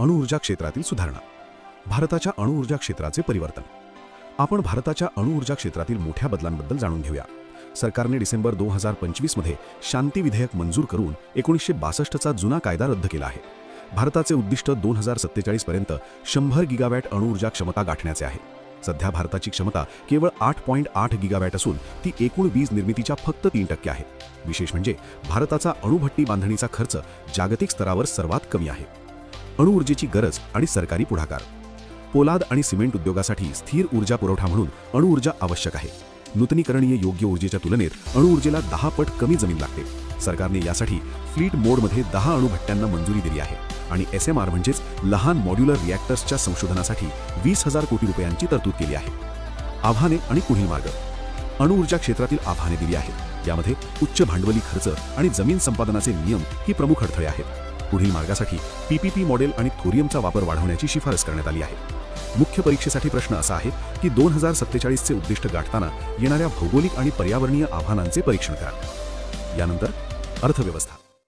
अणुऊर्जा क्षेत्रातील सुधारणा. भारताच्या अणुऊर्जा क्षेत्राचे परिवर्तन. आपण भारताच्या अणुऊर्जा क्षेत्रातील मोठ्या बदलांबद्दल जाणून घेऊया. सरकारने डिसेंबर 2025 मध्ये शांती विधेयक मंजूर करून 1962चा जुना कायदा रद्द केला आहे. भारताचे उद्दिष्ट 2047 पर्यंत 100 गिगावॅट अणुऊर्जा क्षमता गाठण्याचे आहे. सध्या भारताची क्षमता केवळ 8.8 गिगावॅट असून ती एकूण वीज निर्मितीच्या फक्त 3% आहे. विशेष म्हणजे भारताचा अणुभट्टी बांधणीचा खर्च जागतिक स्तरावर सर्वात कमी आहे. अणुऊर्जेची गरज आणि सरकारी पुढाकार. पोलाद आणि सिमेंट उद्योगासाठी स्थिर ऊर्जा पुरवठा म्हणून अणुऊर्जा आवश्यक आहे. नूतनीकरणीय योग्य ऊर्जेच्या तुलनेत अणुऊर्जेला 10 पट कमी जमीन लागते. सरकारने यासाठी फ्लीट मोडमध्ये 10 अणुभट्ट्यांना मंजुरी दिली आहे आणि SMR म्हणजेच लहान मॉड्युलर रिॲक्टर्सच्या संशोधनासाठी 20,000 कोटी रुपयांची तरतूद केली आहे. आव्हाने आणि पुढील मार्ग. अणुऊर्जा क्षेत्रातील आव्हाने दिली आहेत. यामध्ये उच्च भांडवली खर्च आणि जमीन संपादनाचे नियम ही प्रमुख अडथळे आहेत. पुढील मार्गासाठी PPP मॉडेल आणि थोरियमचा वापर वाढवण्याची शिफारस करण्यात आली आहे. मुख्य परीक्षेसाठी प्रश्न असा आहे की 2047चे उद्दिष्ट गाठताना येणाऱ्या भौगोलिक आणि पर्यावरणीय आव्हानांचे परीक्षण करा. यानंतर अर्थव्यवस्था.